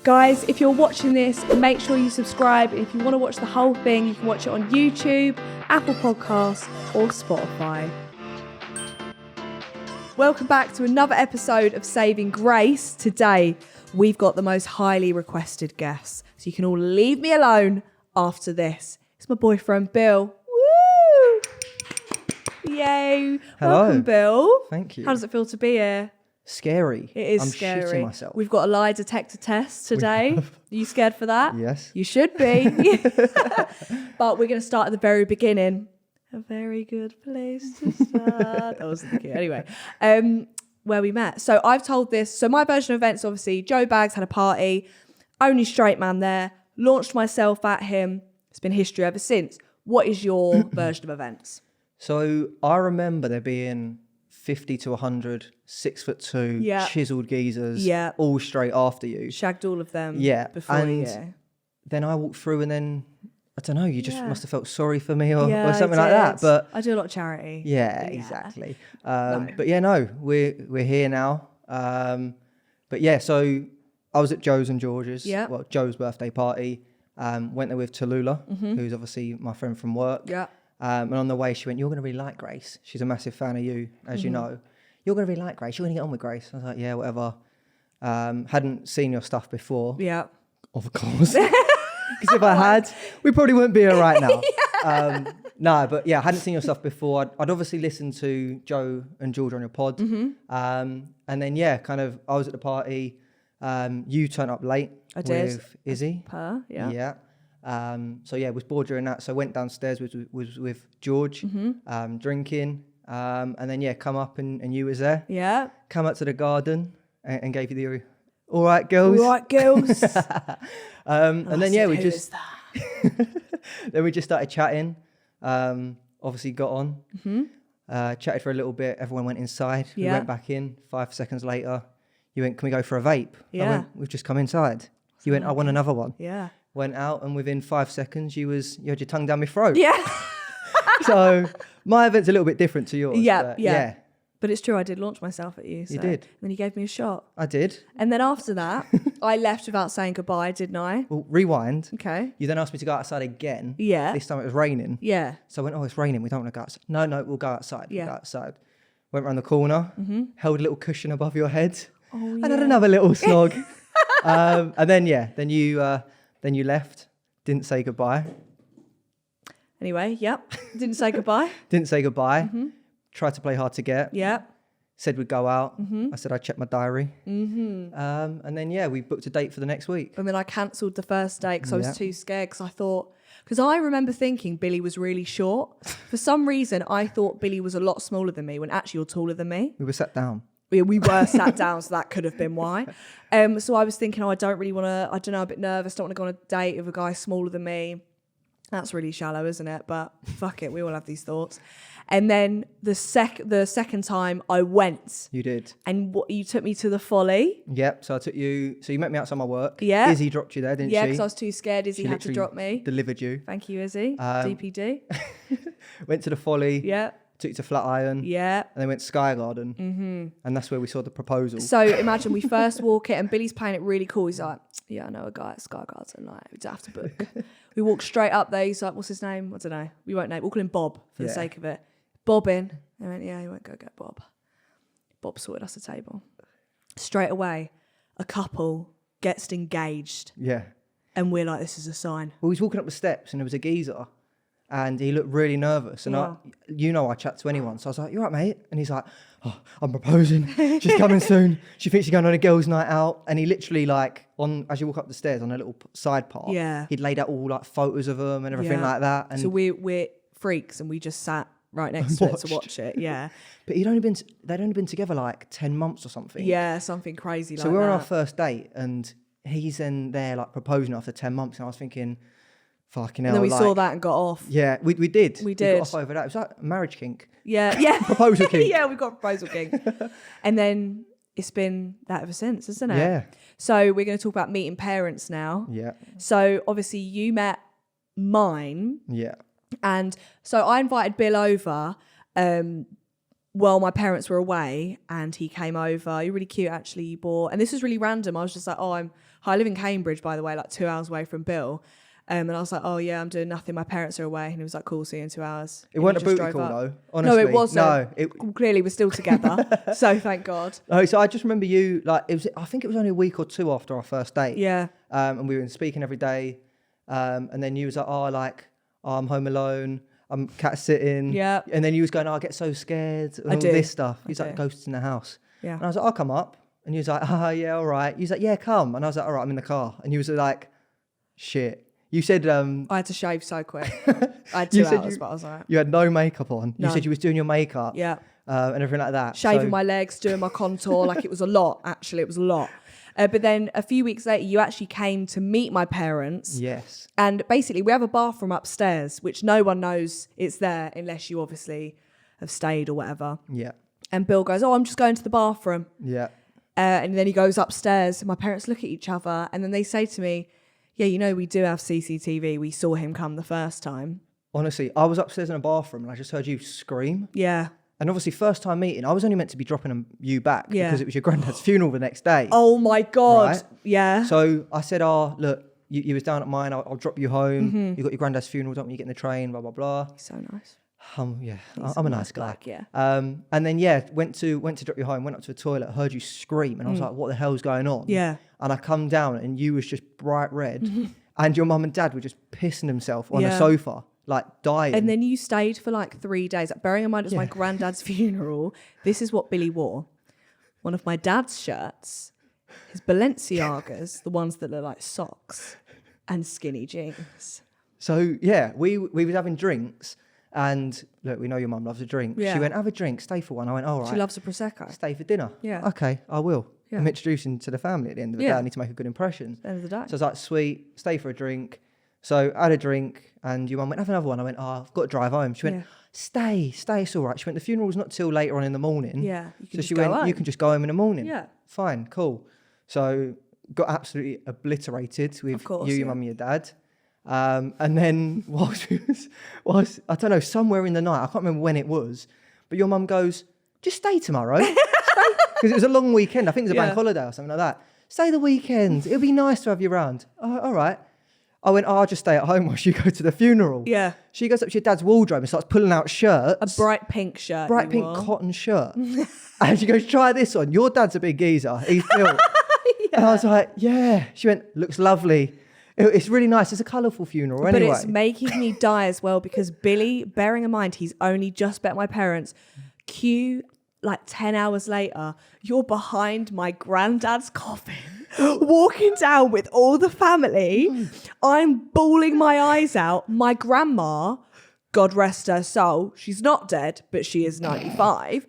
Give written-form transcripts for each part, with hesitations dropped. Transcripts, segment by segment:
Guys, if you're watching this, make sure you subscribe. If you want to watch the whole thing, you can watch it on YouTube, Apple Podcasts, or Spotify. Welcome back to another episode of Saving Grace. Today, we've got the most highly requested guests, so you can all leave me alone after this. It's my boyfriend, Bill. Woo! Yay. Hello. Welcome, Bill. Thank you. How does it feel to be here? Scary. It is I'm scary. shitting myself. We've got a lie detector test today. Are you scared for that? Yes. You should be. But we're going to start at the very beginning. A very good place to start. That wasn't the cue. Anyway, where we met. So I've told this. So my version of events, obviously, Joe Baggs had a party. Only straight man there. Launched myself at him. It's been history ever since. What is your version of events? So I remember there being 50 to 100, 6'2", Yeah. chiseled geezers, Yeah. all straight after you. Shagged all of them. Yeah. Before And you. then I walked through and then, I don't know, you just Yeah. must have felt sorry for me or Yeah, something I like that. did. But I do a lot of charity. yeah, exactly. But yeah, no, we're here now. But yeah, so I was at Joe's and George's, Yeah. well, Joe's birthday party. Went there with Tallulah, who's obviously my friend from work. Yeah. And on the way, she went, "You're going to really like Grace. She's a massive fan of you, as you know. You're going to really like Grace. You're going to get on with Grace." I was like, "Yeah, whatever." Hadn't seen your stuff before. Yeah. Of course. Because if I had, we probably wouldn't be here right now. No, but yeah, I hadn't seen your stuff before. I'd obviously listened to Joe and George on your pod. And then, yeah, kind of, I was at the party. You turned up late. I did. With Izzy. Yeah. Yeah. So yeah, was bored during that. So went downstairs was with George, drinking. And then, yeah, come up and you was there. Yeah. Come up to the garden and gave you the, "All right, girls." All right, girls. And then, yeah, we Who just... is that? Then we just started chatting. Obviously got on, chatted for a little bit. Everyone went inside. We Yeah. went back in. 5 seconds later, you went, "Can we go for a vape?" I Yeah. went, "We've just come inside." You went, "I want another one." Yeah. Went out, and within 5 seconds, you had your tongue down my throat. Yeah. So my event's a little bit different to yours. Yeah, but yeah. But it's true, I did launch myself at you. So. You did. And then you gave me a shot. I did. And then after that, I left without saying goodbye, didn't I? Well, rewind. Okay. You then asked me to go outside again. Yeah. This time it was raining. Yeah. So I went, "Oh, it's raining. We don't want to go outside." No, we'll go outside. Yeah. We'll go outside. Went round the corner, held a little cushion above your head, Oh, and had another little snog. And then, yeah, then you left, didn't say goodbye. Anyway, yep. Didn't say goodbye. Didn't say goodbye. Tried to play hard to get. Yeah. Said we'd go out. I said I'd check my diary. And then, yeah, we booked a date for the next week. And then I cancelled the first date because I Yeah. was too scared because I remember thinking Billy was really short. For some reason, I thought Billy was a lot smaller than me when actually you're taller than me. We were sat down. We were sat down, so that could have been why. So I was thinking, I don't really want to, I don't know, a bit nervous, don't want to go on a date with a guy smaller than me. That's really shallow, isn't it? But fuck it, we all have these thoughts. And then the second time I went, You did. and you took me to the Folly. Yep. So I took you. So you met me outside my work. Yeah. Izzy dropped you there, didn't Yeah, she? because I was too scared. Izzy She had to literally drop me. Delivered you. Thank you, Izzy. DPD. Went to the Folly. Yeah. Took you to Flatiron. Yeah. And then went to Sky Garden. And that's where we saw the proposal. So imagine we first walk it and Billy's playing it really cool. He's like, "Yeah, I know a guy at Sky Garden. Like, we don't have to book." We walk straight up there. He's like, "What's his name?" I don't know. We won't name. We'll call him Bob for the Yeah. sake of it. Bob in. I went, "Yeah, you won't go get Bob." Bob sorted us a table. Straight away, a couple gets engaged. Yeah. And we're like, this is a sign. Well, he was walking up the steps and there was a geezer and he looked really nervous. And Wow. I chat to anyone. So I was like, "You all right, mate?" And he's like, "Oh, I'm proposing. She's coming soon. She thinks she's going on a girls' night out." And he literally as you walk up the stairs on a little side path, Yeah. he'd laid out all like photos of them and everything Yeah. like that. And So we're freaks and we just sat right next to it to Watched. watch it. Yeah. But they'd only been together like 10 months or something. Yeah, something crazy So like we were that. on our first date and he's in there like proposing after 10 months. And I was thinking, fucking hell. And then we like, saw that and got off. Yeah, we did. We We did. got off over that. It was like a marriage kink. Yeah, yeah. Proposal king. Yeah, we've got a proposal king. And then it's been that ever since, isn't it? Yeah. So we're going to talk about meeting parents now. Yeah. So obviously you met mine. Yeah. And so I invited Bill over while my parents were away and he came over. You're really cute actually. You bought, and this was really random. I was just like, "Oh, I'm I live in Cambridge, by the way, like 2 hours away from Bill. And I was like, oh yeah, I'm doing nothing. My parents are away. And he was like, cool, see you in 2 hours. It And wasn't he a just booty drove call up. though, honestly. No, it wasn't. No, Clearly, we're still together. So thank God. No, so I just remember you, like, I think it was only a week or two after our first date. Yeah. And we were speaking every day. And then you was like, I'm home alone. I'm cat sitting. Yeah. And then you was going, I get so scared. And I all do. this stuff. He was I like, do. ghosts in the house. Yeah. And I was like, I'll come up. And he was like, yeah, all right. He was like, yeah, come. And I was like, all right, I'm in the car. And he was like, shit. You said I had to shave so quick. I had You 2 said hours, but I was like, you had no makeup on. No. You said you was doing your makeup. yeah. And everything like that. Shaving So- my legs, doing my contour. Like it was a lot, actually. It was a lot. But then a few weeks later, you actually came to meet my parents. Yes. And basically, we have a bathroom upstairs, which no one knows it's there unless you obviously have stayed or whatever. Yeah. And Bill goes, oh, I'm just going to the bathroom. Yeah. And then he goes upstairs. And my parents look at each other. And then they say to me, yeah, you know, we do have CCTV. We saw him come the first time. Honestly, I was upstairs in a bathroom and I just heard you scream. Yeah. And obviously, first time meeting, I was only meant to be dropping you back Yeah. because it was your granddad's funeral the next day. Oh, my God. Right? Yeah. So I said, look, you was down at mine. I'll drop you home. Mm-hmm. You got your granddad's funeral. Don't want you get in the train, blah, blah, blah. So nice. Yeah, He's I'm a nice guy. bloke, yeah. And then, went to drop you home, went up to the toilet, heard you scream. And I was like, what the hell's going on? Yeah. And I come down and you was just bright red. And your mum and dad were just pissing themselves on the Yeah. sofa, like dying. And then you stayed for like 3 days. Bearing in mind it was my granddad's funeral. This is what Billy wore. One of my dad's shirts, his Balenciagas, the ones that look like socks, and skinny jeans. So, yeah, we was having drinks. And look, we know your mum loves a drink. Yeah. She went, have a drink, stay for one. I went, all right. She loves a Prosecco. Stay for dinner. Yeah. Okay, I will. Yeah. I'm introducing to the family at the end of the Yeah. day. I need to make a good impression. At the end of the day. So I was like, sweet, stay for a drink. So I had a drink and your mum went, have another one. I went, I've got to drive home. She went, Yeah. stay, it's all right. She went, the funeral's not till later on in the morning. Yeah, you can So just she go went, home. you can just go home in the morning. Yeah. Fine, cool. So got absolutely obliterated with Of course, you, yeah. your mum and your dad. And then whilst I don't know, somewhere in the night, I can't remember when it was, but your mum goes, just stay tomorrow. Because it was a long weekend. I think it was a Yeah. bank holiday or something like that. Stay the weekend. It'll be nice to have you around. All right. I went, I'll just stay at home whilst you go to the funeral. Yeah. She goes up to your dad's wardrobe and starts pulling out shirts. A bright pink shirt. bright you pink wore. cotton shirt. And she goes, try this on. Your dad's a big geezer. He's built. And I was like, yeah. She went, looks lovely. It's really nice. It's a colourful funeral But anyway. it's making me die as well because Billy, bearing in mind he's only just met my parents, cue like 10 hours later, you're behind my granddad's coffin, walking down with all the family. I'm bawling my eyes out. My grandma, God rest her soul, she's not dead, but she is 95.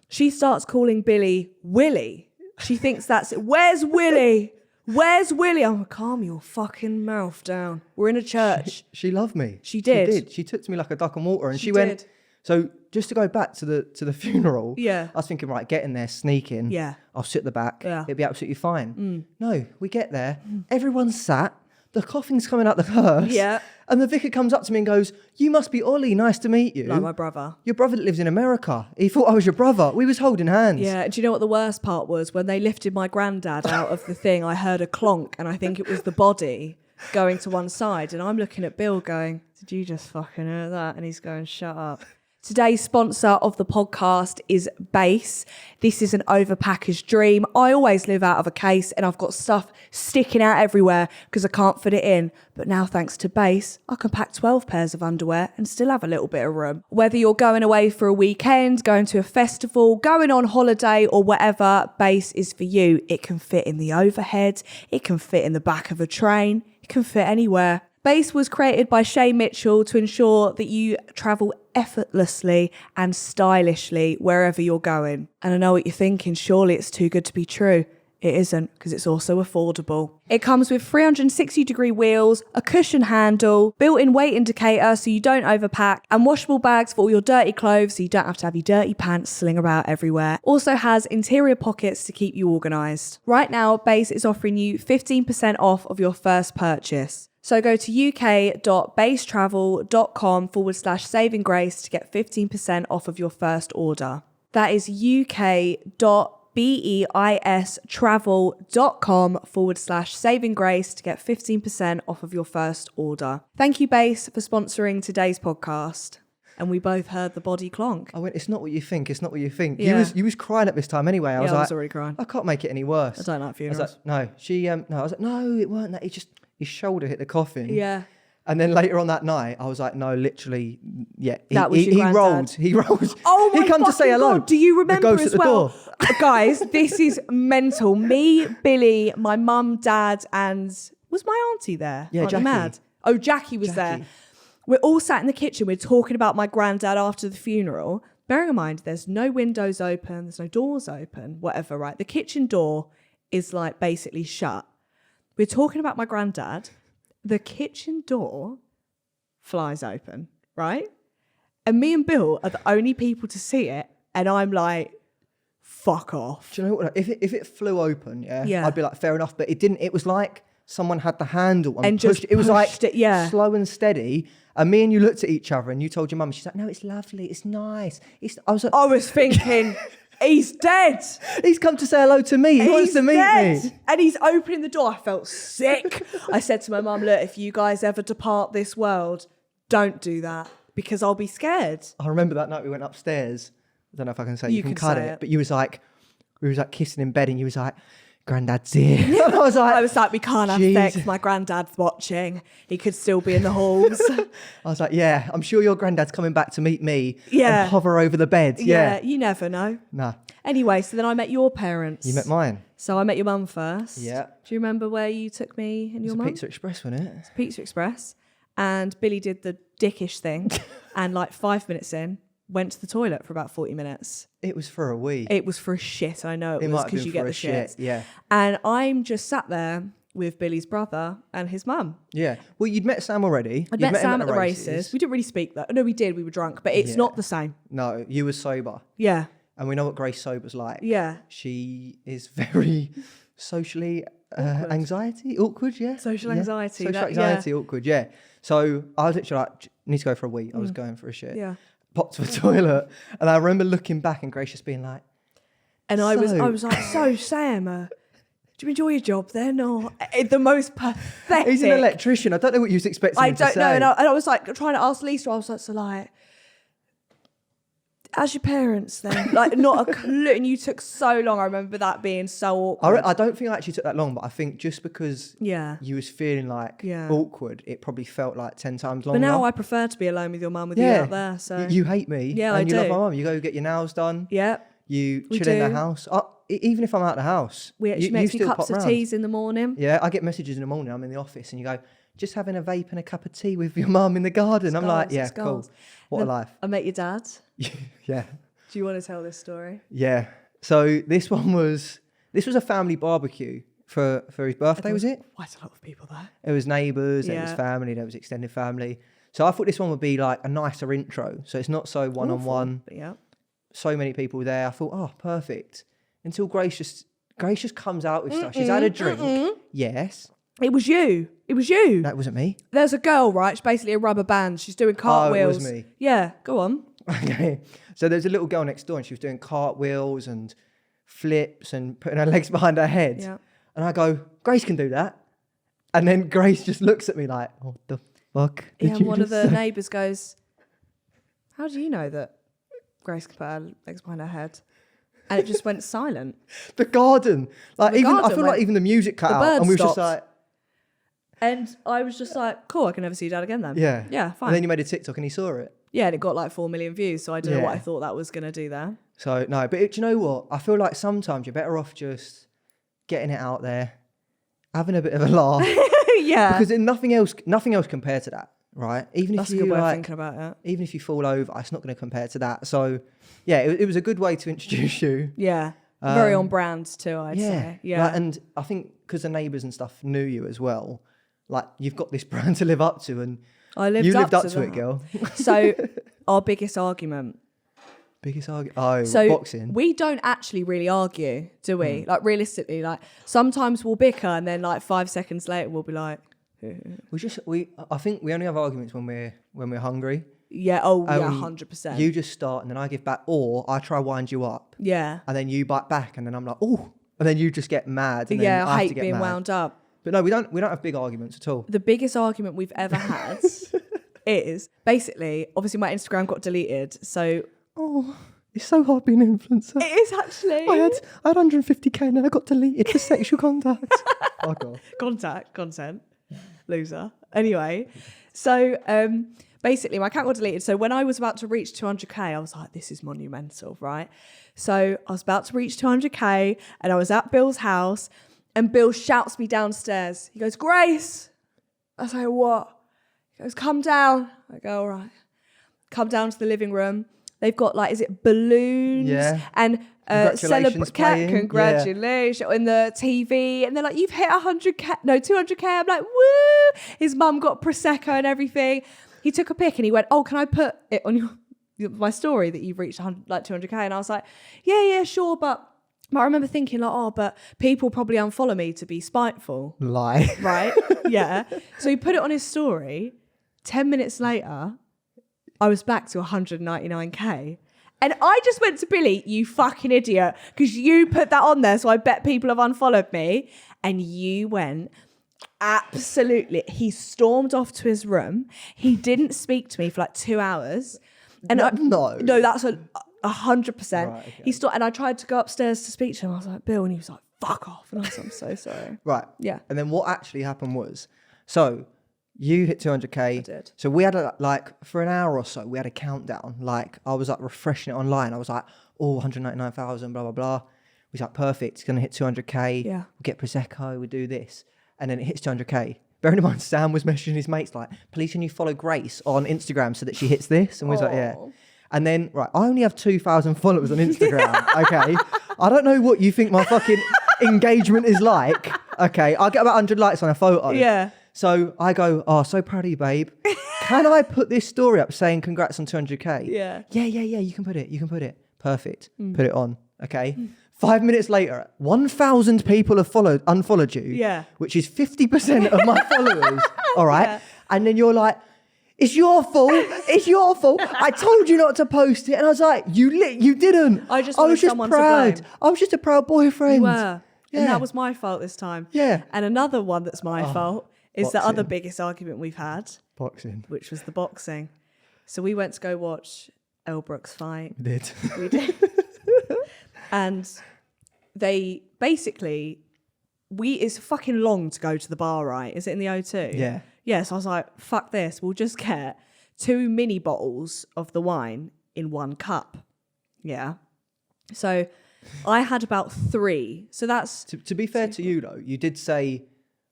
She starts calling Billy Willie. She thinks that's it. Where's Willie? Where's Willie? I'm like, calm your fucking mouth down. We're in a church. She loved me. She did. She took to me like a duck on water. And She she went, did. so just to go back to the funeral, Yeah. I was thinking, right, get in there, sneak in. Yeah. I'll sit at the back. Yeah. It'll be absolutely fine. No, we get there. Everyone's sat. The coffin's coming out the hearse. Yeah. And the vicar comes up to me and goes, you must be Ollie. Nice to meet you. Like my brother. Your brother that lives in America. He thought I was your brother. We was holding hands. Yeah, do you know what the worst part was? When they lifted my granddad out of the thing, I heard a clonk, and I think it was the body going to one side. And I'm looking at Bill going, did you just fucking hear that? And he's going, shut up. Today's sponsor of the podcast is Base. This is an overpackaged dream. I always live out of a case and I've got stuff sticking out everywhere because I can't fit it in. But now thanks to Base, I can pack 12 pairs of underwear and still have a little bit of room. Whether you're going away for a weekend, going to a festival, going on holiday or whatever, Base is for you. It can fit in the overhead. It can fit in the back of a train. It can fit anywhere. Base was created by Shay Mitchell to ensure that you travel effortlessly and stylishly wherever you're going. And I know what you're thinking, surely it's too good to be true. It isn't, because it's also affordable. It comes with 360-degree wheels, a cushion handle, built-in weight indicator so you don't overpack, and washable bags for all your dirty clothes so you don't have to have your dirty pants sling about everywhere. Also has interior pockets to keep you organised. Right now, Base is offering you 15% off of your first purchase. So go to uk.basetravel.com/savinggrace to get 15% off of your first order. That is uk.basetravel.com BEIStravel.com/savinggrace to get 15% off of your first order. Thank you, Base, for sponsoring today's podcast. And we both heard the body clonk. I went, it's not what you think. It's not what you think. Yeah. You was crying at this time anyway. I was already crying. I can't make it any worse. I don't like funerals. I was like, no. I was like, no, it weren't that. His shoulder hit the coffin. Yeah. And then later on that night, I was like, no, literally, yeah. That was your granddad. He rolled. Oh my He come to say hello. God, do you remember the ghost as at the well? door. Guys, this is mental. Me, Billy, my mum, dad, and was my auntie there? Yeah, Aren't you Jackie. mad? Oh, Jackie was there. We're all sat in the kitchen. We're talking about my granddad after the funeral. Bearing in mind, there's no windows open. There's no doors open, whatever, right? The kitchen door is like basically shut. We're talking about my granddad. The kitchen door flies open, right? And me and Bill are the only people to see it. And I'm like, fuck off. Do you know what? If it flew open, Yeah. I'd be like, fair enough. But it didn't. It was like someone had the handle and just pushed it. It was like pushed it, yeah. slow and steady. And me and you looked at each other and you told your mum, she's like, no, it's lovely. It's nice. I was like, I was thinking, he's dead. he's come to say hello to me. He wants to meet me. And he's opening the door. I felt sick. I said to my mum, look, if you guys ever depart this world, don't do that because I'll be scared. I remember that night we went upstairs. I don't know if I can say you can cut say it. But we was like kissing in bed and you was like, Granddad's here. And I was like, we can't have Jesus. sex. My granddad's watching. He could still be in the halls. I was like, yeah, I'm sure your granddad's coming back to meet me Yeah. and hover over the bed. Yeah. You never know. Nah. Anyway, so then I met your parents. You met mine. So I met your mum first. Yeah. Do you remember where you took me and your It was mum? a Pizza Express, wasn't it? Pizza Express. And Billy did the dickish thing. And like 5 minutes in, went to the toilet for about 40 minutes. It was for a wee. It was for a shit. I know it was might have because been you get for the a shit, shit. yeah. And I'm just sat there with Billy's brother and his mum. Yeah. Well, you'd met Sam already. I'd You'd met him Sam at the races. We didn't really speak though. No, we did. We were drunk, but it's Yeah. not the same. No, you were sober. Yeah. And we know what Grace sober's like. Yeah. She is very socially awkward, yeah. Social Yeah. anxiety. Social anxiety, awkward, yeah. So I was literally like, need to go for a wee. I was going for a shit. Yeah. Popped to the toilet. And I remember looking back and Grace just being like, And I was like, so Sam, do you enjoy your job then? Or the most pathetic. he's an electrician. I don't know what you was expecting him to say. I don't know. And I was like trying to ask Lisa. I was like, so like, as your parents then? Like not a clue. And you took so long. I remember that being so awkward. I don't think I actually took that long, but I think just because you was feeling like awkward, it probably felt like 10 times longer. But now I prefer to be alone with your mum with you out there. So you hate me. Yeah, and I you love do. my mum. You go get your nails done. Yeah. You chill in the house. Even if I'm out of the house. She makes me cups of teas in the morning. Yeah, I get messages in the morning. I'm in the office and you go, just having a vape and a cup of tea with your mum in the garden. I'm like, yeah, cool. What a life. I met your dad. Yeah. Do you want to tell this story? Yeah. So this was a family barbecue for his birthday, was it? Quite a lot of people there. It was neighbours, there was family, there was extended family. So I thought this one would be like a nicer intro. So it's not so one-on-one. Yeah. So many people there. I thought, oh, perfect. Until Grace just comes out with stuff. She's had a drink. Yes. It was you. It was you. That wasn't me. There's a girl, right? She's basically a rubber band. She's doing cartwheels. Oh, it was me. Yeah, go on. Okay. So there's a little girl next door and she was doing cartwheels and flips and putting her legs behind her head. Yeah. And I go, Grace can do that. And then Grace just looks at me like, what the fuck? Yeah, and one of the neighbours goes, how do you know that Grace can put her legs behind her head? And it just went silent. The garden. Like I feel like even the music cut out. And we were just like. And I was just like, cool, I can never see Dad again then. Yeah. Yeah, fine. And then you made a TikTok and he saw it. Yeah, and it got like 4 million views. So I don't know what I thought that was going to do there. So, no, but do you know what? I feel like sometimes you're better off just getting it out there, having a bit of a laugh. Yeah. Because then nothing else compared to that, right? Even That's if a you good way of thinking about it. Even if you fall over, it's not going to compare to that. So, yeah, it was a good way to introduce you. Yeah. Very on brand too, I'd say. Yeah. Like, and I think because the neighbours and stuff knew you as well, like you've got this brand to live up to, and I lived you lived up to to it, girl. So our biggest argument. Biggest argument? Oh, so boxing. We don't actually really argue, do we? Like realistically, like sometimes we'll bicker and then like 5 seconds later we'll be like, I think we only have arguments when we're hungry. Yeah. Oh, yeah, 100%. You just start and then I give back, or I try wind you up. Yeah. And then you bite back and then I'm like, oh, and then you just get mad. And Yeah, then I have to hate get being mad. wound up. But no, we don't have big arguments at all. The biggest argument we've ever had is basically, obviously my Instagram got deleted. So Oh, it's so hard being an influencer. it is actually. I had 150k and then I got deleted for sexual contact. Oh god. Content, loser. Anyway, so basically my account got deleted. So when I was about to reach 200k, I was like, this is monumental, right? So I was about to reach 200k and I was at Bill's house and Bill shouts me downstairs. He goes, Grace. I say, what? He goes, come down. I go, all right. Come down to the living room. They've got like, is it balloons? Yeah. And Congratulations playing. Congratulations on the TV. And they're like, you've hit 100k, no, 200k. I'm like, woo. His mum got Prosecco and everything. He took a pic and he went, oh, can I put it on my story that you've reached 200k? And I was like, yeah, sure. But I remember thinking like, oh, but people probably unfollow me to be spiteful. Lie. Right? Yeah. So he put it on his story. 10 minutes later, I was back to 199k. And I just went to Billy, you fucking idiot, because you put that on there, so I bet people have unfollowed me. And you went, absolutely. He stormed off to his room. He didn't speak to me for like 2 hours. And No, that's 100%. Right, okay. He and I tried to go upstairs to speak to him. I was like, Bill, and he was like, fuck off. And I was like, I'm so sorry. Right. Yeah. And then what actually happened was, so you hit 200k. I did. So we had for an hour or so, we had a countdown. Like I was like refreshing it online. I was like, oh, 199,000, blah, blah, blah. We was like, perfect. It's going to hit 200k. Yeah. We'll get Prosecco. We do this. And then it hits 200k. Bearing in mind, Sam was messaging his mates like, please can you follow Grace on Instagram so that she hits this? And we was like, yeah. And then, right, I only have 2,000 followers on Instagram, okay? I don't know what you think my fucking engagement is like, okay? I get about 100 likes on a photo. Yeah. So I go, oh, so proud of you, babe. Can I put this story up saying congrats on 200k? Yeah. Yeah, you can put it. Perfect. Put it on, okay? 5 minutes later, 1,000 people have unfollowed you. Yeah. Which is 50% of my followers, all right? Yeah. And then you're like, it's your fault. It's your fault. I told you not to post it. And I was like, you didn't. I was just someone proud. to blame. I was just a proud boyfriend. You were. Yeah. And that was my fault this time. Yeah. And another one that's my fault is the boxing. other biggest argument we've had, Boxing. which was the boxing. So we went to go watch Elle Brooks fight. We did. We did. And they basically, it's fucking long to go to the bar, right? Is it in the O2? Yeah. Yeah, so I was like, fuck this. We'll just get 2 mini bottles of the wine in 1 cup. Yeah. So I had about 3. So that's... To be fair to you, though, you did say,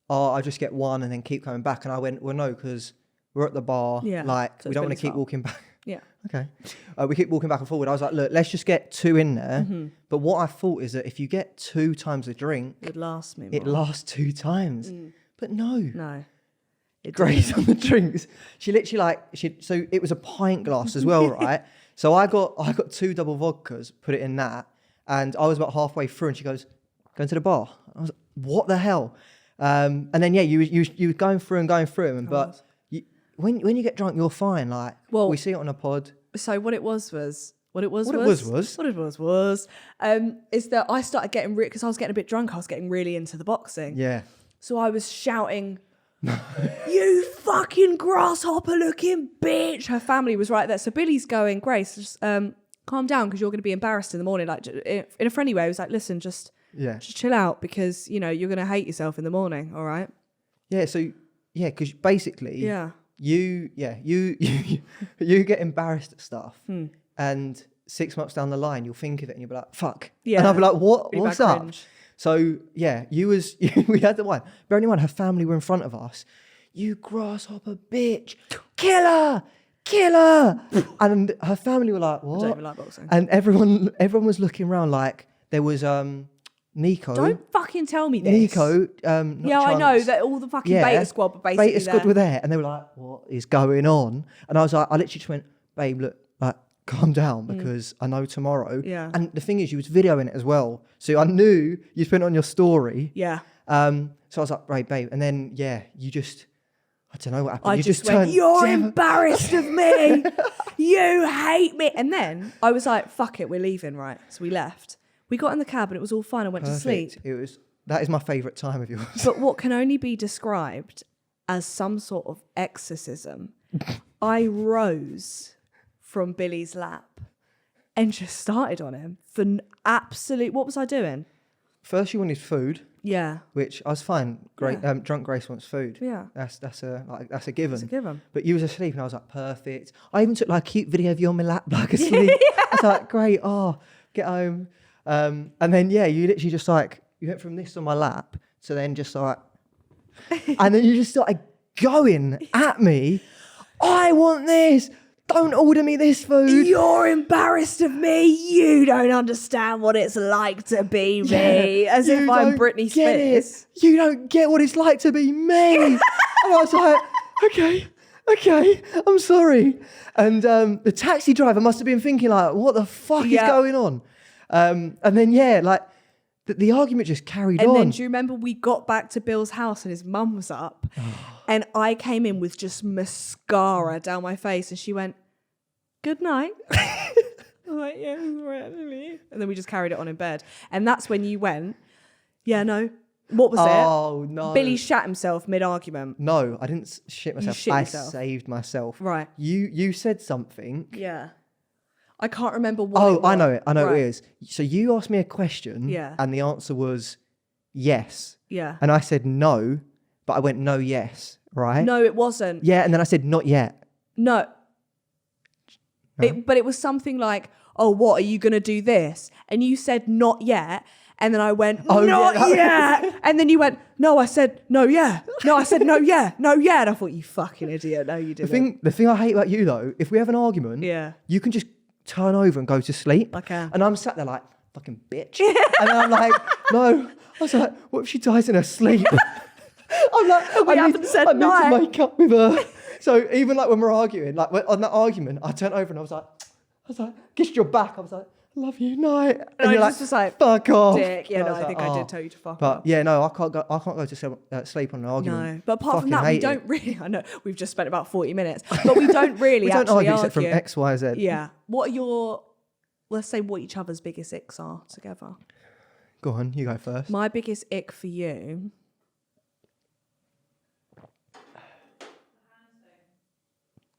oh, I just get 1 and then keep coming back. And I went, well, no, because we're at the bar. Yeah. Like, So we it's don't want to Billy's keep fault. walking back. Yeah. Okay. We keep walking back and forward. I was like, look, let's just get 2 in there. Mm-hmm. But what I thought is that if you get 2 times the drink, It would last me more. it lasts 2 times. But no. No. It Grace on the drinks. She literally so it was a pint glass as well, right? So I got 2 double vodkas, put it in that, and I was about halfway through, and she goes, "Going to the bar." I was like, "What the hell?" And then yeah, you were going through them, but when you get drunk, you're fine. Like, Well, we see it on a pod. So what it was is that I started getting because I was getting a bit drunk. I was getting really into the boxing. Yeah. So I was shouting, "You fucking grasshopper looking bitch!" Her family was right there. So Billy's going, Grace, just calm down because you're going to be embarrassed in the morning. Like in a friendly way, I was like, listen, just chill out because you're going to hate yourself in the morning. All right. Yeah. So because basically, you get embarrassed at stuff, and 6 months down the line, you'll think of it and you'll be like, "Fuck," and I'll be like, "What's up?" Cringe. So yeah, we had the wine. Bearing in mind, her family were in front of us. You grasshopper bitch, killer, and her family were like, "What?" I don't even like boxing. And everyone was looking around like there was Nico. Don't fucking tell me this. Nico. Not I know Chunks. that all the fucking beta squad were basically Beta squad there. were there, and they were like, "What is going on?" And I was like, I literally just went, "Babe, look, like, calm down because I know tomorrow." Yeah. And the thing is, you was videoing it as well, so I knew you'd put it on your story. Yeah. So I was like, "Right, babe," and then you just, I don't know what happened. I You just went, turned you're devil- embarrassed of me. You hate me. And then I was like, fuck it, we're leaving, right? So we left. We got in the cab and it was all fine. I went to sleep. That is my favourite time of yours. But what can only be described as some sort of exorcism, I rose from Billy's lap and just started on him for absolute... What was I doing? First, you wanted food. Yeah. Which I was fine. Great. Yeah. Drunk Grace wants food. Yeah. That's a given. It's a given. But you was asleep, and I was like, perfect. I even took like a cute video of you on my lap, like asleep. I was like, great. Oh, get home. And then you literally just like you went from this on my lap to then just like, and then you just started going at me. I want this. Don't order me this food. You're embarrassed of me. You don't understand what it's like to be me. As if I'm Britney Spears. You don't get what it's like to be me. And I was like, okay, I'm sorry. And the taxi driver must have been thinking like, what the fuck is going on? And then, like, the argument just carried on. And then do you remember we got back to Bill's house and his mum was up and I came in with just mascara down my face and she went, good night. I'm like, yeah, and then we just carried it on in bed. And that's when you went, yeah, no. What was it? Oh, no. Billy shat himself mid-argument. No, I didn't shit myself. You shit I yourself. saved myself. Right. You said something. Yeah. I can't remember what Oh, it was. I know it. I know Right. what it is. So you asked me a question. Yeah. And the answer was yes. Yeah. And I said no, but I went no, yes. Right? No, it wasn't. Yeah, and then I said not yet. No. No. But it was something like, oh, what, are you going to do this? And you said not yet. And then I went, not yet. And then you went, no, I said, no, yeah. No, I said, no, yeah. No, yeah. And I thought, you fucking idiot. No, you didn't. The thing I hate about you, though, if we have an argument, you can just turn over and go to sleep. I can. And I'm sat there like, fucking bitch. And then I'm like, no. I was like, what if she dies in her sleep? I'm like, We haven't said I need no. to make up with her. So even like when we're arguing, like on that argument, I turned over and I was like, kissed your back. I was like, I love you, night. And I you're just was like, fuck off. dick. Yeah, And no, was I like, think I oh. did tell you to fuck But off. yeah, no, I can't go to sleep on an argument. No, but apart from Fucking that, we hate don't it. really. I know we've just spent about 40 minutes, but we don't really We don't actually argue except from X, Y, Z. Yeah. What are your? Let's say what each other's biggest icks are together. Go on, you go first. My biggest ick for you.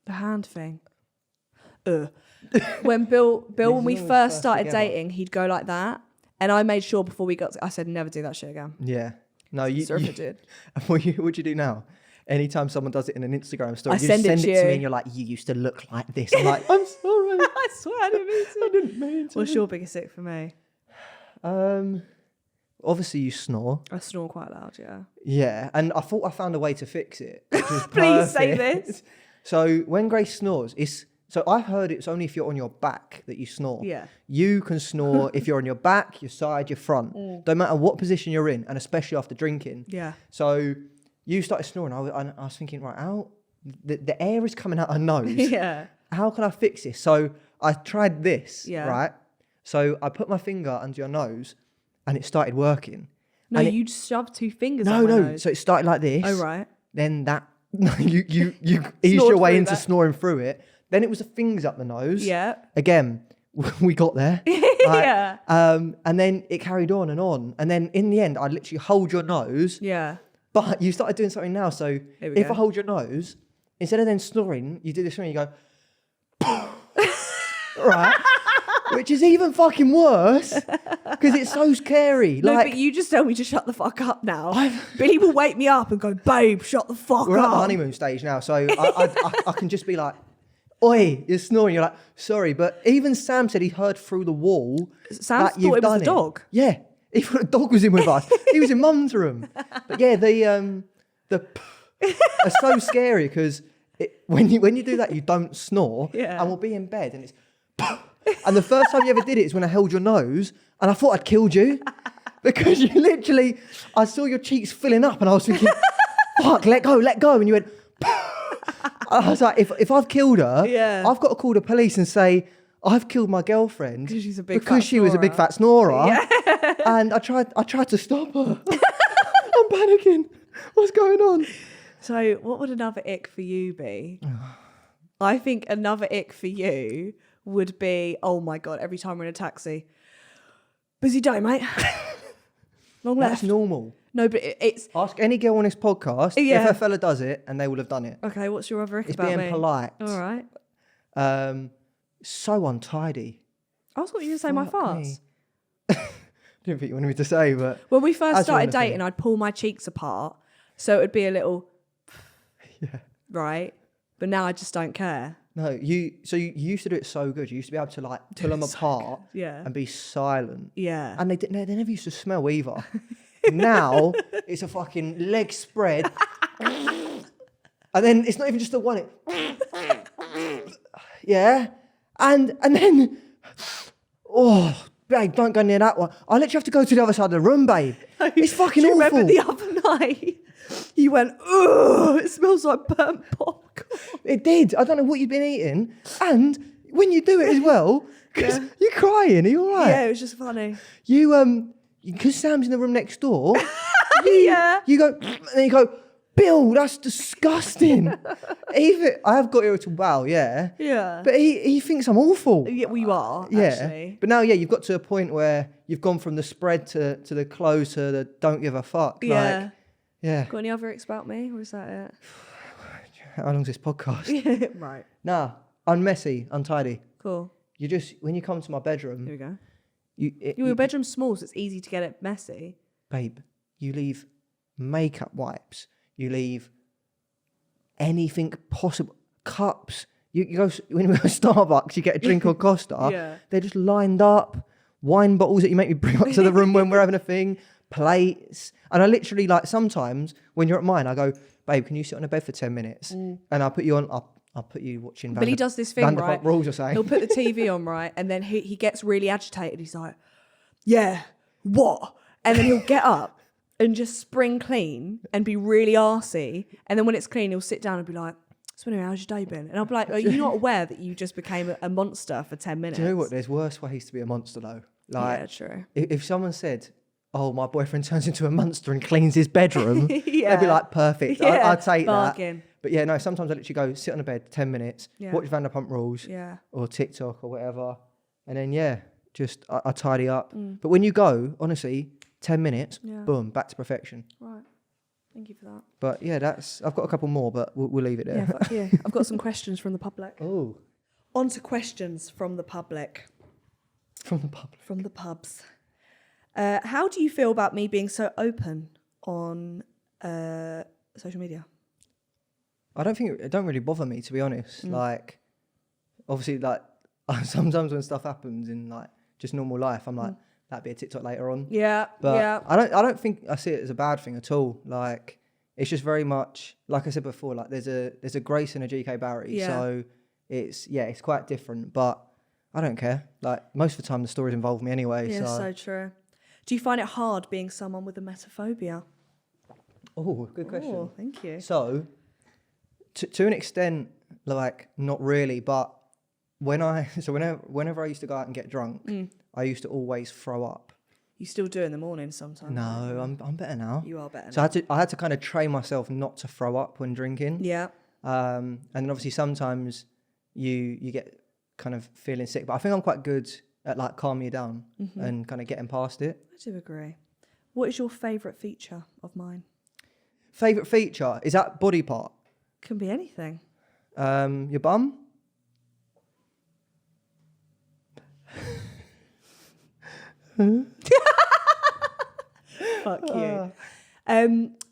The hand thing. When when we first started dating, he'd go like that, and I made sure before we got. I said never do that shit again. Yeah. No, you. Sorry if I did. What'd you do now? Anytime someone does it in an Instagram story, I you send just it send to it to you. me and you're like, you used to look like this. I'm like, I'm sorry. I swear I didn't mean to. I didn't mean to. What's your biggest ick for me? Obviously you snore. I snore quite loud. Yeah. Yeah, and I thought I found a way to fix it. Which is Please say perfect. this. So when Grace snores, so I've heard it's only if you're on your back that you snore. Yeah. You can snore if you're on your back, your side, your front. Don't matter what position you're in, and especially after drinking. Yeah. So you started snoring. I was thinking, right, how the air is coming out her nose. Yeah. How can I fix this? So I tried this. Yeah. Right. So I put my finger under your nose, and it started working. No, And you shoved two fingers. No, up my no. nose. So it started like this. Oh right. Then that you eased your way through into that. snoring through it. Then it was the fingers up the nose. Yeah. Again, we got there. Yeah. And then it carried on. And then in the end, I'd literally hold your nose. Yeah. But you started doing something now. So Here we if go. I hold your nose, instead of then snoring, you do this thing. You go, right, which is even fucking worse because it's so scary. No, Like, but you just tell me to shut the fuck up now. Billy will wake me up and go, babe, shut the fuck we're up. at the honeymoon stage now, so I can just be like, oi, you're snoring. You're like, sorry. But even Sam said he heard through the wall. Sam that thought you've it was done a dog. Yeah. He thought a dog was in with us. He was in mum's room. But yeah, the are so scary because when you do that, you don't snore. Yeah. And we'll be in bed and it's and the first time you ever did it is when I held your nose and I thought I'd killed you because you literally, I saw your cheeks filling up and I was thinking, fuck, let go. And you went, I was like, if I've killed her, Yeah. I've got to call the police and say, I've killed my girlfriend Because she's a big because fat she was a big snorer. fat snorer. Yeah. And I tried to stop her. I'm panicking. What's going on? So what would another ick for you be? I think another ick for you would be, oh my God, every time we're in a taxi. Busy day, mate. Long left. That's normal. No, but it's... Ask any girl on this podcast if a fella does it and they will have done it. Okay, what's your other ick It's about me? being polite. All right. So untidy. I was going to say my farts. Didn't think you wanted me to say, but... When we first started dating, I'd pull my cheeks apart. So it would be a little... Yeah. Right? But now I just don't care. No, you used to do it so good. You used to be able to like pull them apart and be silent. Yeah. And they never used to smell either. Now it's a fucking leg spread. And then it's not even just the one. Yeah. And then, oh, babe, don't go near that one. I literally have to go to the other side of the room, babe. It's fucking awful. Remember the other night? You went, oh, it smells like burnt popcorn. It did. I don't know what you've been eating. And when you do it as well, because you're crying, are you all right? Yeah, it was just funny. Because Sam's in the room next door, You go, and then you go, Bill, that's disgusting. I have got irritable bowel, yeah. But he thinks I'm awful. Yeah, well, you are, actually. But now, you've got to a point where you've gone from the spread to the close to the don't give a fuck. Yeah. Yeah. Got any other icks about me, or is that it? How long's this podcast? Right. Nah, I'm messy, untidy. Cool. When you come to my bedroom... Here we go. Your bedroom's small, so it's easy to get it messy. Babe, you leave makeup wipes. You leave anything possible. Cups. You go when we go to Starbucks, you get a drink or Costa. They're just lined up. Wine bottles that you make me bring up to the room when we're having a thing. Plates. And I literally, like, sometimes when you're at mine, I go, babe, can you sit on the bed for 10 minutes? And I'll put you on... I'll put you watching But he does this thing, right? Rules or something. He'll put the TV on, right? And then he gets really agitated. He's like, yeah, what? And then he'll get up and just spring clean and be really arsey. And then when it's clean, he'll sit down and be like, so anyway, how's your day been? And I'll be like, are you not aware that you just became a monster for 10 minutes? Do you know what? There's worse ways to be a monster, though. Like, yeah, true. If someone said, oh, my boyfriend turns into a monster and cleans his bedroom, they'd be like, perfect. Yeah, I'd take bargain. that. But yeah, no, sometimes I literally go sit on the bed 10 minutes, watch Vanderpump Rules or TikTok or whatever. And then, just I tidy up. But when you go, honestly, 10 minutes, boom, back to perfection. Right. Thank you for that. But yeah, I've got a couple more, but we'll leave it there. Yeah, fuck you. I've got some questions from the public. Oh. On to questions from the public. From the public. From the pubs. How do you feel about me being so open on social media? I don't think it don't really bother me, to be honest. Like, obviously, like sometimes when stuff happens in like just normal life, I'm like, that'd be a TikTok later on. Yeah, but I don't think I see it as a bad thing at all. Like, it's just very much like I said before. Like, there's a Grace and a GKBarry, so it's quite different. But I don't care. Like, most of the time, the stories involve me anyway. Yeah, so true. Do you find it hard being someone with emetophobia? Oh, good question. Oh, thank you. So, to an extent, like, not really, but whenever I used to go out and get drunk, I used to always throw up. You still do in the morning sometimes? No, I'm better now. You are better now. So I had to kind of train myself not to throw up when drinking. Yeah. And then obviously sometimes you get kind of feeling sick, but I think I'm quite good at like calming you down and kind of getting past it. I do agree. What is your favourite feature of mine? Favourite feature? Is that body part? Can be anything. Your bum? Fuck you.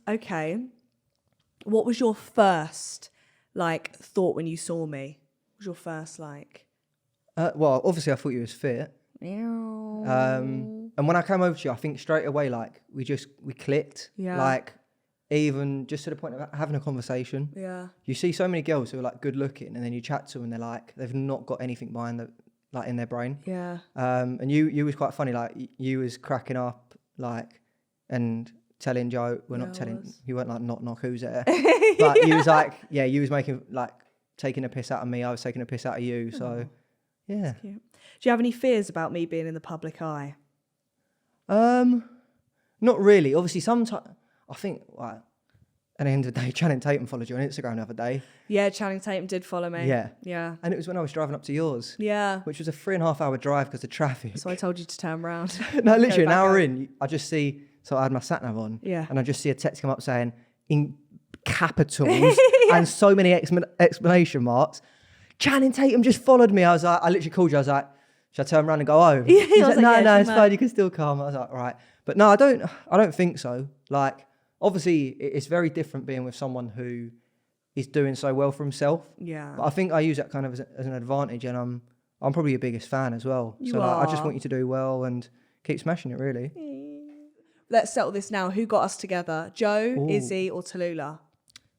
Okay. What was your first thought when you saw me? What was your first Well, obviously I thought you was fit. And when I came over to you, I think straight away we clicked. Yeah. Like, even just to the point of having a conversation. Yeah. You see so many girls who are good looking, and then you chat to them, and they're like, they've not got anything behind in their brain. Yeah. And you was quite funny. You was cracking up, and telling Joe, you weren't like knock who's there, but you was you was making taking a piss out of me. I was taking a piss out of you. So, yeah. That's cute. Do you have any fears about me being in the public eye? Not really. Obviously, sometimes I think at the end of the day, Channing Tatum followed you on Instagram the other day. Yeah, Channing Tatum did follow me. Yeah. Yeah. And it was when I was driving up to yours. Yeah. Which was a 3.5 hour drive because of traffic. So I told you to turn around. No, literally an hour in, I just see, so I had my sat nav on. Yeah. And I just see a text come up saying, in capitals and so many exclamation marks, Channing Tatum just followed me. I was like, I literally called you. I was like, should I turn around and go home? Yeah, He's like, no, yeah, it's fine. You can still come. I was like, right. But no, I don't think so. Like, obviously, it's very different being with someone who is doing so well for himself. Yeah. But I think I use that kind of as an advantage, and I'm probably your biggest fan as well. You like, are. I just want you to do well and keep smashing it, really. Let's settle this now. Who got us together? Joe, Ooh. Izzy, or Tallulah?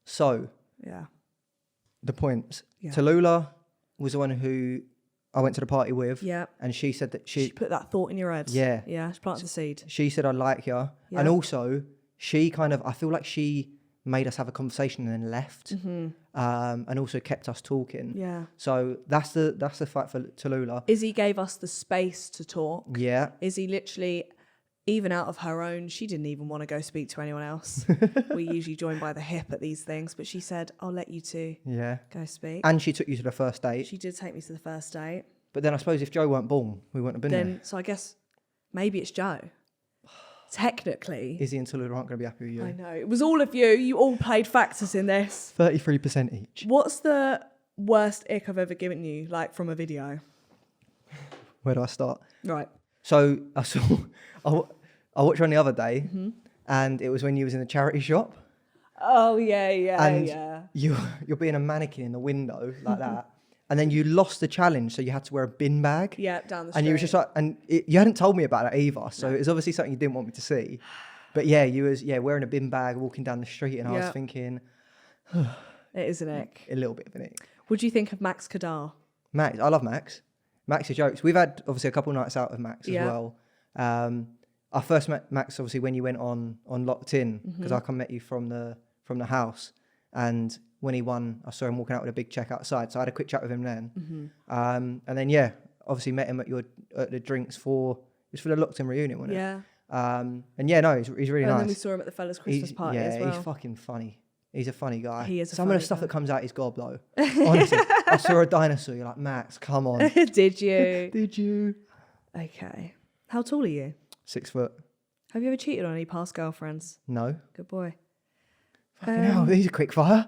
So, Yeah. the points. Yeah. Tallulah was the one who I went to the party with. Yeah. And she said that She put that thought in your head. Yeah. Yeah. She planted the seed. She said, I like you. Yeah. And also, she kind of, I feel like she made us have a conversation and then left. And also kept us talking. Yeah. So that's the fight for Tallulah. Izzy gave us the space to talk. Yeah. Izzy literally, even out of her own, she didn't even want to go speak to anyone else. We usually join by the hip at these things, but she said, I'll let you two go speak. And she took you to the first date. She did take me to the first date. But then I suppose if Joe weren't born, we wouldn't have been there. So I guess maybe it's Joe. Technically. Izzy and Tallulah aren't going to be happy with you. I know. It was all of you. You all played factors in this. 33% each. What's the worst ick I've ever given you, like from a video? Where do I start? Right. So I watched one the other day, and it was when you was in the charity shop. Oh, yeah. And you're being a mannequin in the window like that. And then you lost the challenge, so you had to wear a bin bag. Yeah, down the street. And you was just like, you hadn't told me about that either, so it was obviously something you didn't want me to see. But yeah, you was wearing a bin bag, walking down the street, and I was thinking, it is an ick. A little bit of an ick. What do you think of Max Kadar? Max, I love Max. Max is jokes. We've had obviously a couple of nights out with Max as well. I first met Max obviously when you went on Locked In, because I met you from the house, and when he won, I saw him walking out with a big check outside. So I had a quick chat with him then. And then, obviously met him at the drinks it was for the Locked In reunion, wasn't it? Yeah. And he's really nice. And then we saw him at the fellas' Christmas party as well. He's fucking funny. He's a funny guy. He is a Some funny of the stuff guy. that comes out is gob though. Honestly, I saw a dinosaur. You're like, Max, come on. Did you? Did you? Okay. How tall are you? 6 foot. Have you ever cheated on any past girlfriends? No. Good boy. Fucking hell, these are quick fire.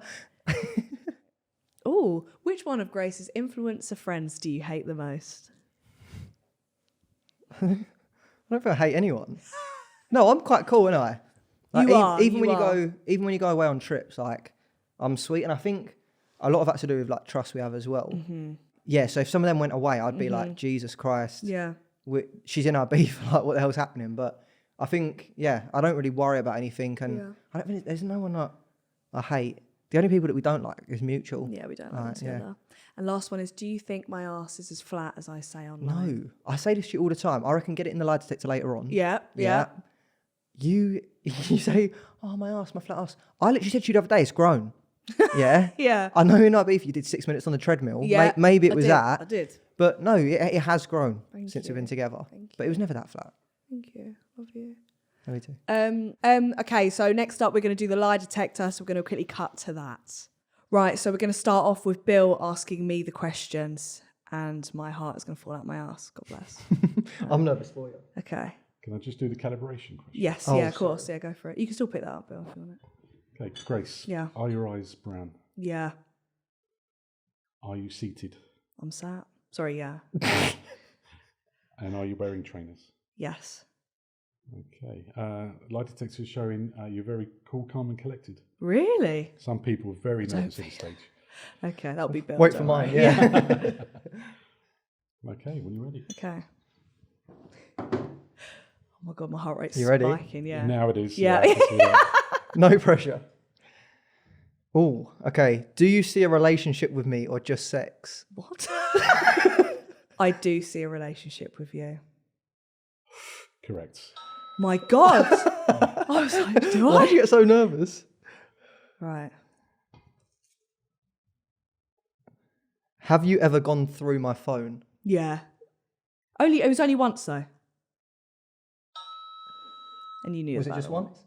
Oh, which one of Grace's influencer friends do you hate the most? I don't think I hate anyone. No, I'm quite cool, aren't I? Like, You are. Even when you go away on trips, like, I'm sweet, and I think a lot of that's to do with like trust we have as well. Yeah, so if some of them went away, I'd be like, Jesus Christ. Yeah. She's in our beef. Like, what the hell's happening? But I think, I don't really worry about anything, and I don't think there's no one that I hate. The only people that we don't like is mutual. Yeah, we don't like them together. And last one is, do you think my arse is as flat as I say online? No, I say this to you all the time. I reckon get it in the lie detector later on. Yeah. You say, oh, my arse, my flat arse. I literally said to you the other day, it's grown. Yeah. Yeah. I know you're not beef. You did 6 minutes on the treadmill. Yeah. Maybe it was that. I did. But no, it has grown since you. we've been together. But it was never that flat. Thank you. Love you. Me too. Okay, so next up we're going to do the lie detector, so we're going to quickly cut to that. Right, so we're going to start off with Bill asking me the questions, and my heart is going to fall out my ass. God bless. I'm nervous for you. Okay. Can I just do the calibration question? Yes, of course. Yeah, go for it. You can still pick that up, Bill, if you want it. Okay, Grace. Yeah. Are your eyes brown? Yeah, Are you seated? I'm sat. Sorry, yeah. And are you wearing trainers? Yes. Okay. Lie detector is showing you're very cool, calm and collected. Really? Some people are very nervous at this stage. Okay, that'll be Bill. Wait for don't mine, worry. yeah. Okay, when you're ready. Okay. Oh my God, my heart rate's You ready? spiking, yeah. Now it is. Yeah. I can see that. No pressure. Oh, okay. Do you see a relationship with me or just sex? What? I do see a relationship with you. Correct. My God. I was like, do Why I? do you get so nervous? Right. Have you ever gone through my phone? Yeah. It was only once though. And you knew Was it about just once?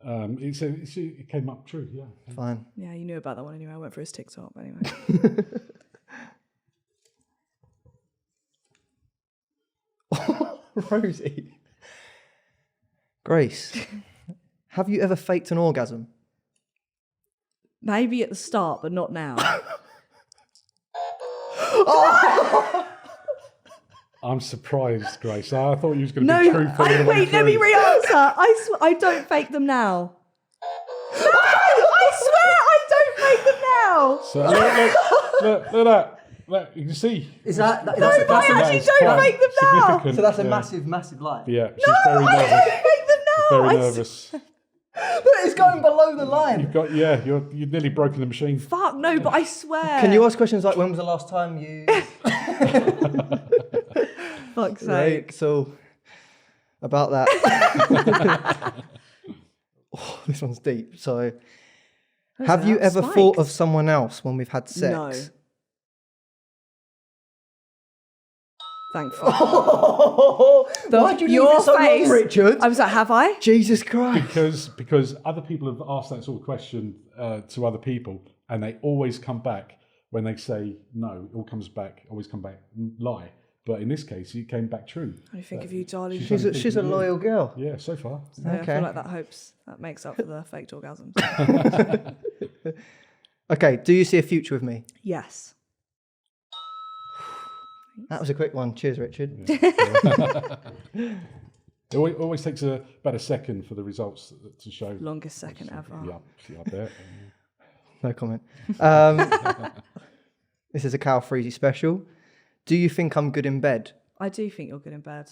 It came up true, yeah. Fine. Yeah, you knew about that one anyway. I went for his TikTok anyway. Rosie. Grace, have you ever faked an orgasm? Maybe at the start, but not now. I'm surprised, Grace. I thought you was going to be truthful. Wait, let me re-answer. I don't fake them now. No, I swear I don't fake them now. So look at that. Look, you can see. Is that I actually don't fake them now. Significant, so that's a yeah. massive lie. Yeah, she's very I nervous. don't fake them now. Very I nervous. But it's going below the line. You've nearly broken the machine. Fuck no, but I swear. Can you ask questions like, when was the last time you... Fuck's sake. Right, so, about that. Oh, this one's deep. So, have you ever thought of someone else when we've had sex? No. Thankfully. Why'd you leave it so long, Richard? I was like, have I? Jesus Christ. Because other people have asked that sort of question to other people, and they always come back when they say no. It all comes back, always come back lie. But in this case, it came back true. I think of you, darling. She's a loyal girl. Yeah, so far. So Okay. I feel like that makes up for the faked orgasms. Okay, do you see a future with me? Yes. That was a quick one. Cheers, Richard. It always takes about a second for the results to show. Longest second ever. Yeah, I bet. No comment. This is a Cal Freezy special. Do you think I'm good in bed? I do think you're good in bed.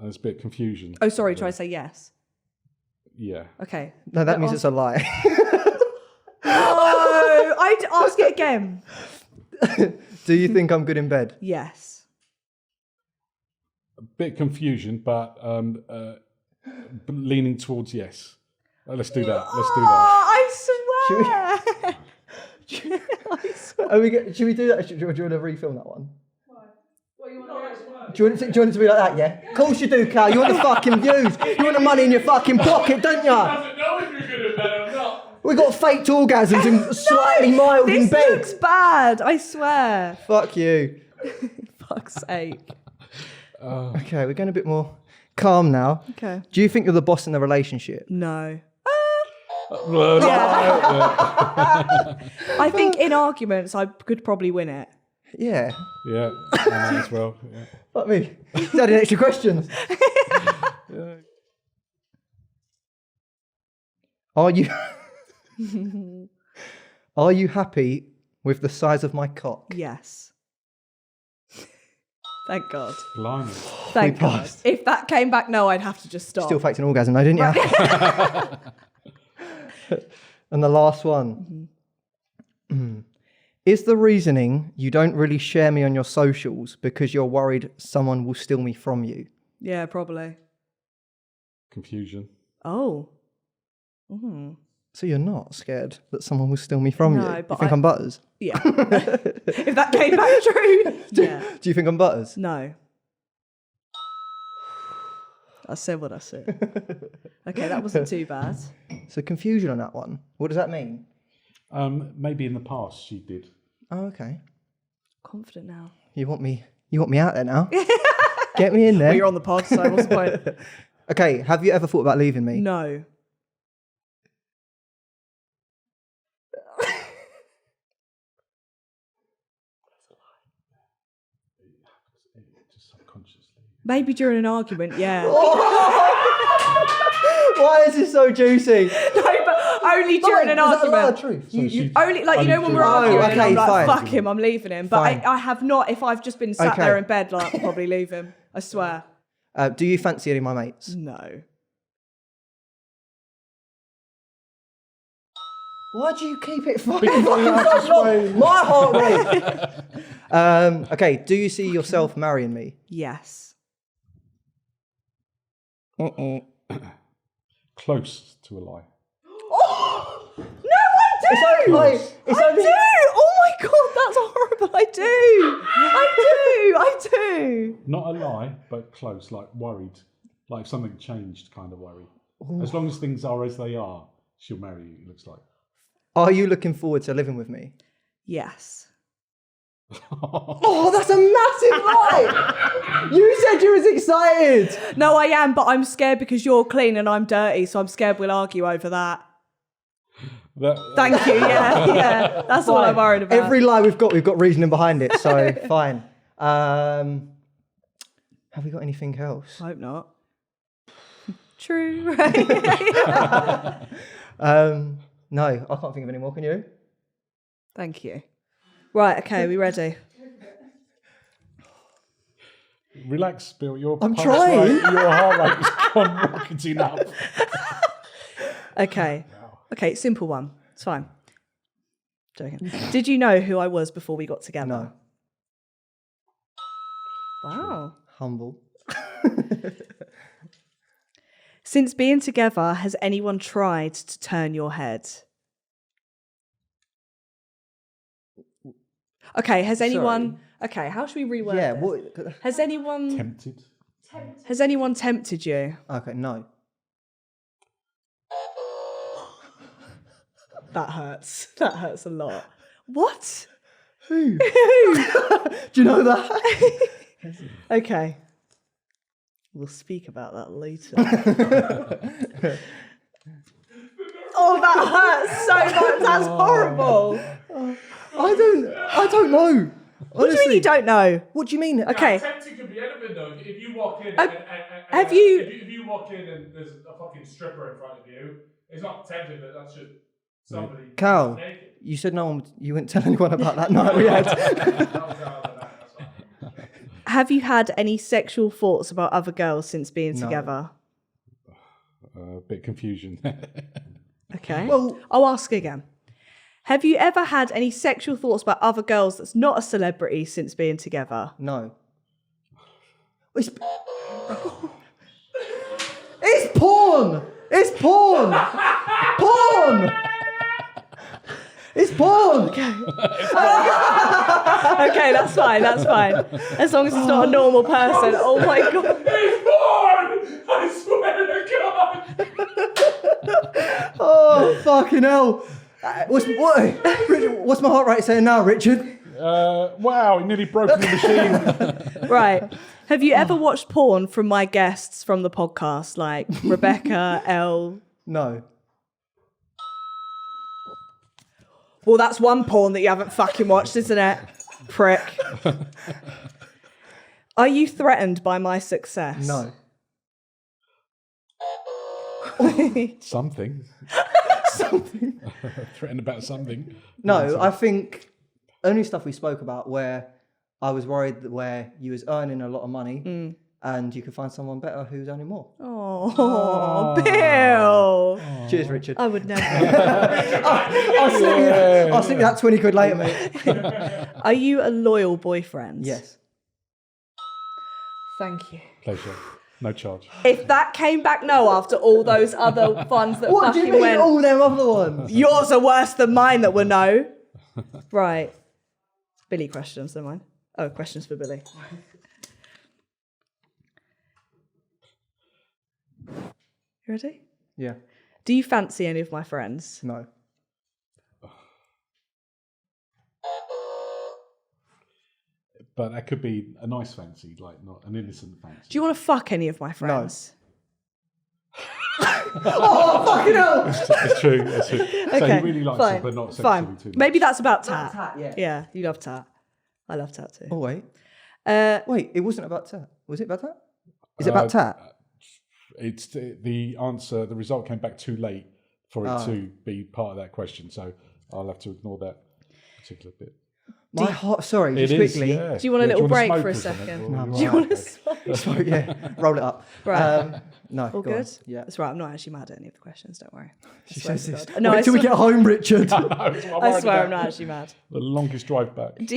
There's a bit of confusion. Oh, sorry, try to say yes. Yeah. Okay. No, that means it's a lie. Oh, I'd ask it again. Do you think I'm good in bed? Yes. A bit of confusion, but leaning towards yes. Let's do that. I swear. I swear. Should we do that? Do you want to refilm that one? Do you want it to be like that, yeah? Of course you do, Cal. You want the fucking views. You want the money in your fucking pocket, don't you? doesn't know if you're good at that or not. We got faked orgasms and slightly mild in This bed. looks bad, I swear. Fuck you. Fuck's sake. Okay, we're going a bit more calm now. Okay. Do you think you're the boss in the relationship? No. Ah. I think in arguments I could probably win it. Yeah. Yeah, I know as well. Yeah. Fuck me. Is that any extra questions? Are you happy with the size of my cock? Yes. Thank God. Blimey. Thank God. passed. If that came back no, I'd have to just stop. Still faked an orgasm though, didn't you? And the last one. Is the reasoning you don't really share me on your socials because you're worried someone will steal me from you? Yeah, probably. Confusion. Oh. Mm. So you're not scared that someone will steal me from you? No, You but think I'm Butters? Yeah. If that came back true. Yeah. Do you think I'm Butters? No. I said what I said. Okay, that wasn't too bad. So confusion on that one. What does that mean? Maybe in the past she did. Oh, okay. Confident now. You want me out there now? Get me in there. Well, you're on the pod, so what's the point? Okay, have you ever thought about leaving me? No. Just subconsciously. Maybe during an argument, yeah. Why is this so juicy? No, but only during an Is that a argument. lot of truth? Only, like, you know, when we're Only arguing, okay, I'm like, fine. fuck him, I'm leaving him. But Fine. I have not, if I've just been sat Okay. there in bed, like, I'll probably leave him. I swear. Do you fancy any of my mates? No. Why do you keep it fucking so long? My heart rate. Okay, do you see yourself marrying me? Yes. Close to a lie. Oh! No, I do! It's only like... It's I only... do! Oh my God, that's horrible. I do! Not a lie, but close, like worried. Like something changed kind of worry. As long as things are as they are, she'll marry you, it looks like. Are you looking forward to living with me? Yes. Oh, that's a massive lie! You said you was excited! No, I am, but I'm scared because you're clean and I'm dirty, so I'm scared we'll argue over that. Thank you, yeah. That's all I'm worried about. Every lie we've got reasoning behind it, so fine. Have we got anything else? I hope not. True. No, I can't think of any more, can you? Thank you. Right, okay, we ready? Relax, Bill. Your I'm pulse trying. rate, your heart rate has gone rocketing up. Okay. Okay, simple one. It's fine. Joking. Did you know who I was before we got together? No. Wow. Humble. Since being together, has anyone tried to turn your head? Okay, has anyone... Okay, how should we reword this? What? Has anyone... Tempted? Has anyone tempted you? Okay, no. That hurts. That hurts a lot. What? Who? Do you know that? Okay. We'll speak about that later. Oh, that hurts so much. That's horrible. I don't know. What do you mean you don't know? What do you mean? Okay. Tempting could be anything though. If you walk in, have you- If you walk in and there's a fucking stripper in front of you, it's not tempting, but that's just somebody. Cal, naked. you said no one. You wouldn't tell anyone about that night we had. That's fine. Have you had any sexual thoughts about other girls since being No. together? A bit confusion. Okay. Well- I'll ask again. Have you ever had any sexual thoughts about other girls that's not a celebrity since being together? No. It's porn. It's porn. Porn. It's porn. Okay, that's fine, that's fine. As long as it's not a normal person. Oh my God. It's born! I swear to God! Oh fucking hell. What's my heart rate saying now, Richard? Wow, he nearly broken the machine. Right. Have you ever watched porn from my guests from the podcast, like Rebecca, Elle? No. Well, that's one porn that you haven't fucking watched, isn't it? Prick. Are you threatened by my success? No. Something. Something. Threatened about something. No, I think only stuff we spoke about where I was worried that where you was earning a lot of money and you could find someone better who's earning more. Oh, Bill. Cheers, Richard. I would never. I'll slip you that 20 quid later, mate. Are you a loyal boyfriend? Yes. Thank you. Pleasure. No charge. If that came back no after all those other ones that What do you fucking mean went, all them other ones? yours are worse than mine that were no. Right. Billy questions, never mind. Oh, questions for Billy. You ready? Yeah. Do you fancy any of my friends? No. But that could be a nice fancy, like not an innocent fancy. Do you want to fuck any of my friends? Oh, fucking hell! It's true. It's true. So Okay, he really likes fine, it, but not sexually fine. too much. Maybe that's about tat. yeah. Yeah, you love tat. I love tat too. Oh, wait. Uh, Wait, it wasn't about tat. Was it about tat? Is it about tat? It's the answer. The result came back too late for it to be part of that question, so I'll have to ignore that particular bit. My heart, sorry, It just is, quickly. yeah. Do you want a Yeah, little break smoke for a or something? second? Or No, you do you are? want to Okay. smoke? Sorry, yeah, roll it up. Right. No, All go on. good? Yeah. That's right. I'm not actually mad at any of the questions. Don't worry. She swear says to this. God. No, Wait I till we swear- get home, Richard. No, that's what I'm I worried swear I'm about. not actually mad. The longest drive back. Do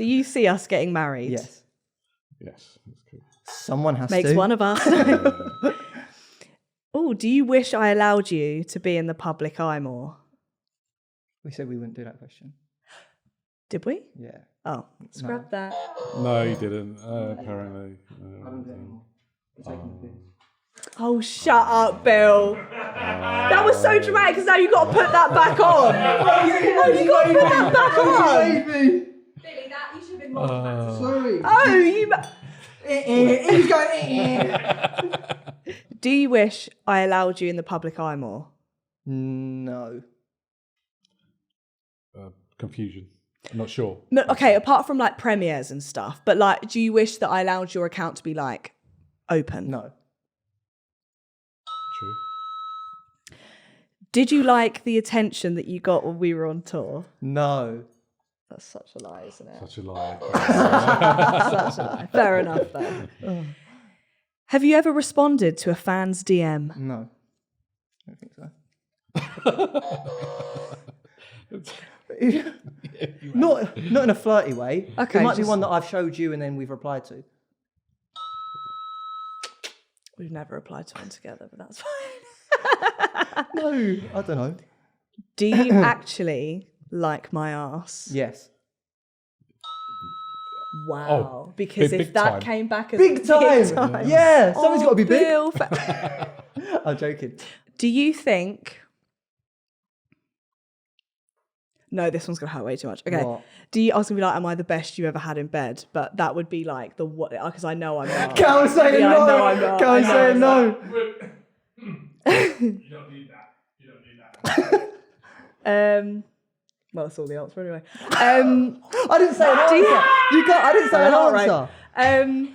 you see us getting married? Yes. Yes, that's cool. Someone has Makes to. one of us. Oh, do you wish I allowed you to be in the public eye more? We said we wouldn't do that question. Did we? Yeah. Oh, scrap that. No, you didn't. Apparently. Oh, shut up, Bill. That was so dramatic because now you've got to put that back on. Oh, you've got to put that back on. Baby. Billy, that you should have been more dramatic. Sorry. Oh, you. He's going. Do you wish I allowed you in the public eye more? No. Confusion. I'm not sure. No, okay, apart from like premieres and stuff, but like, do you wish that I allowed your account to be like open? No. True. Did you like the attention that you got when we were on tour? No. That's such a lie, isn't it? Such a lie. Such a lie. Fair enough, though. Have you ever responded to a fan's DM? No. I don't think so. Not in a flirty way. Okay, It might be just- one that I've showed you and then we've replied to. We've never replied to one together, but that's fine. No, I don't know. Do you actually like my ass? Yes. Wow. Oh, because big if that time. came back as Big time. Yeah, something's got to be big. Bill, I'm joking. do you think... No, this one's going to hurt way too much. Okay. What? I was going to be like, am I the best you ever had in bed? But that would be like the what, because I know I'm not. Cal saying Yeah, no. I know I'm not. Cal I know saying I'm no. You don't need that. You don't need that. Well, that's all the answer anyway. I didn't say an answer. I didn't say an All right. answer.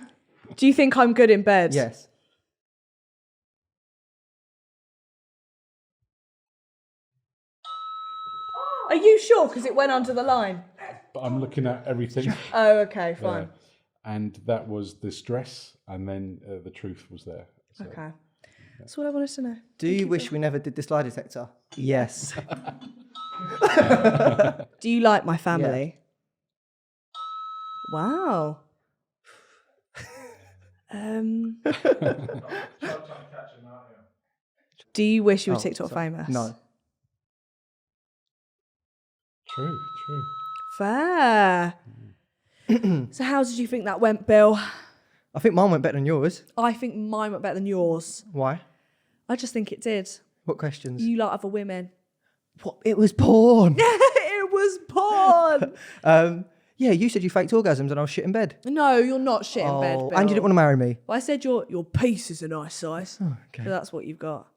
Do you think I'm good in bed? Yes. Are you sure? Because it went under the line. But I'm looking at everything. Oh, okay, fine. And that was the stress, and then the truth was there. So. Okay. That's what I wanted to know. Do you wish we never did this lie detector? Yes. Do you like my family? Wow. Do you wish you were TikTok famous? No. True. Fair. So how did you think that went, Bill? I think mine went better than yours. I think mine went better than yours. Why? I just think it did. What questions? You like other women. What? It was porn. It was porn. Yeah, you said you faked orgasms and I was shit in bed. No, you're not shit in bed, Bill. And you didn't want to marry me. Well, I said your piece is a nice size. Oh, okay. So that's what you've got.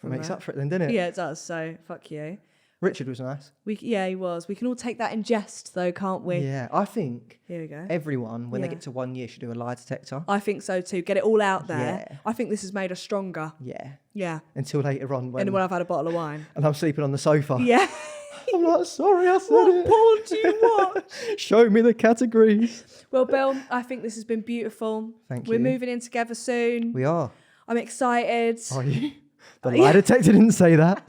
It makes up for it then, didn't it? Yeah, it does. So fuck you. Richard was nice. Yeah, he was. We can all take that in jest, though, can't we? Yeah, I think Here we go. everyone, when they Yeah. get to 1 year, should do a lie detector. I think so too. Get it all out there. Yeah. I think this has made us stronger. Yeah. Yeah. Until later on when... And when I've had a bottle of wine. And I'm sleeping on the sofa. Yeah. I'm like, sorry, I said What it. porn do you watch? Show me the categories. Well, Bill, I think this has been beautiful. Thank We're you. moving in together soon. We are. I'm excited. Are you? The lie detector didn't say that.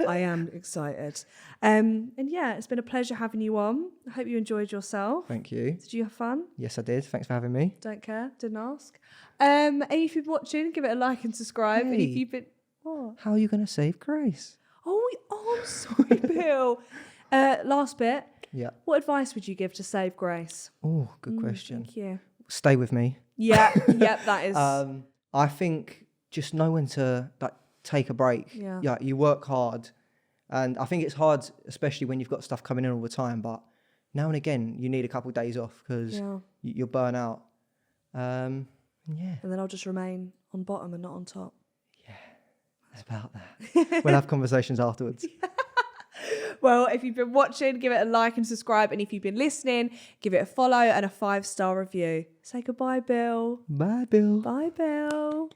I am excited. And yeah, it's been a pleasure having you on. I hope you enjoyed yourself. Thank you. Did you have fun? Yes, I did. Thanks for having me. Don't care. Didn't ask. And if you've been watching, give it a like and subscribe. And if Hey. you've been... What? How are you going to save Grace? Oh, I'm sorry, Bill. Last bit. Yeah. What advice would you give to save Grace? Oh, good question. Thank you. Stay with me. Yeah, yep, that is... I think just know when to take a break. Yeah. You work hard. And I think it's hard, especially when you've got stuff coming in all the time. But now and again, you need a couple of days off because you'll burn out. Yeah, And then I'll just remain on bottom and not on top. that's about that. We'll have conversations afterwards. Well, if you've been watching, give it a like and subscribe. And if you've been listening, give it a follow and a 5-star review. Say goodbye, Bill. Bye, Bill. Bye, Bill.